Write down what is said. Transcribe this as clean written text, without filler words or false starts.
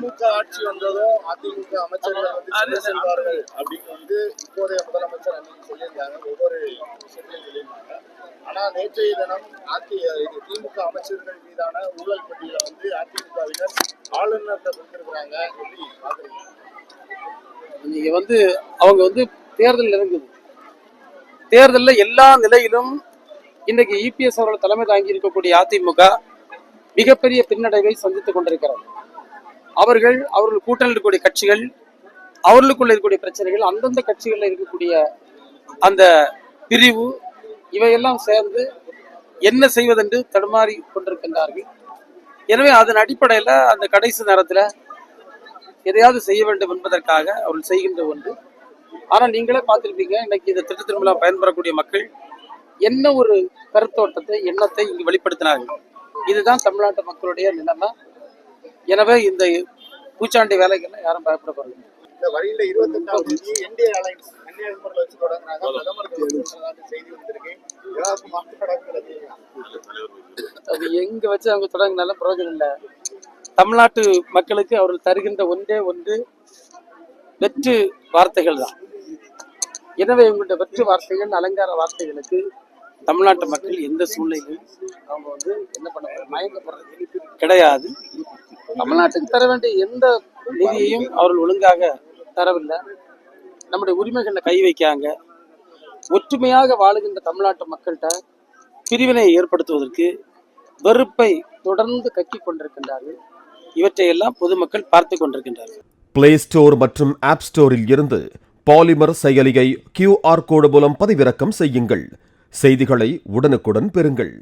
திமுக ஆட்சி வந்ததும் அதிமுக அமைச்சர்கள் சிறை செல்வார்கள் அப்படின்னு இப்போதைய முதலமைச்சர் அன்னைக்கு சொல்லியிருந்தாங்க. ஒவ்வொரு விஷயத்தையும் சொல்லியிருந்தாங்க. ஆனா நேற்றைய தினம் திமுக அமைச்சர்கள் மீதான ஊழல் பட்டியலை அதிமுகவினர் ஆளுநர்கிட்ட கொடுத்திருக்கிறாங்க. எப்படி பாக்குறீங்க? நீங்க அவங்க தேர்தல் நெருங்குது. தேர்தலில் எல்லா நிலையிலும் இன்னைக்கு இபிஎஸ் அவர்கள் தலைமை தாங்கி இருக்கக்கூடிய அதிமுக மிகப்பெரிய பின்னடைவை சந்தித்துக் கொண்டிருக்கிறது. அவர்கள் கூட்டணியில் இருக்கக்கூடிய கட்சிகள், அவர்களுக்குள்ள இருக்கக்கூடிய பிரச்சனைகள், அந்தந்த கட்சிகளில் இருக்கக்கூடிய அந்த பிரிவு, இவையெல்லாம் சேர்ந்து என்ன செய்வதென்று தடுமாறி கொண்டிருக்கின்றார்கள். எனவே அதன் அடிப்படையில் அந்த கடைசி நேரத்தில் எதையாவது செய்ய வேண்டும் என்பதற்காக அவர்கள் செய்கின்ற ஒன்று. ஆனால் நீங்களே பார்த்திருப்பீங்க, இன்னைக்கு இந்த திட்டத்தின் மூலம் பயன்பெறக்கூடிய மக்கள் என்ன ஒரு கருத்தோட்டத்தை, எண்ணத்தை இங்கு வெளிப்படுத்தினார்கள். இதுதான் தமிழ்நாட்டு மக்களுடைய நிலைமை. எனவே இந்த பூச்சாண்டி வேலைகள் யாரும் பயப்பட போறது. இந்த வழியில 28ஆம் தேதி என்டிஏ அலைன்ஸ் கன்னியாகுமரியில் வச்சு தொடங்குறாங்க. பிரதமர் செய்தி வந்திருக்கு. அது எங்க வச்சு அவங்க தொடங்கினாலும் பிரயோஜனம் இல்லை. தமிழ்நாட்டு மக்களுக்கு அவர்கள் தருகின்ற ஒன்றே ஒன்று வெற்று வார்த்தைகள் தான். எனவே இவங்களுடைய வெற்று வார்த்தைகள், அலங்கார வார்த்தைகளுக்கு தமிழ்நாட்டு மக்கள் எந்த சூழ்நிலையிலும் அவங்க என்ன பண்ண மயக்கப்படுறது கிடையாது. தமிழ்நாட்டுக்கு தர வேண்டிய எந்த நிதியையும் அவர்கள் ஒழுங்காக தரவில்லை. நம்முடைய உரிமைகளை கை வைக்காங்க. ஒற்றுமையாக வாழுகின்ற தமிழ்நாட்டு மக்கள்கிட்ட பிரிவினை ஏற்படுத்துவதற்கு வெறுப்பை தொடர்ந்து கக்கிக் கொண்டிருக்கின்றார்கள். இவற்றையெல்லாம் பொதுமக்கள் பார்த்து கொண்டிருக்கின்றார்கள். பிளே ஸ்டோர் மற்றும் ஆப் ஸ்டோரில் இருந்து பாலிமர் செயலியை QR கோடு மூலம் பதிவிறக்கம் செய்யுங்கள். செய்திகளை உடனுக்குடன் பெறுங்கள்.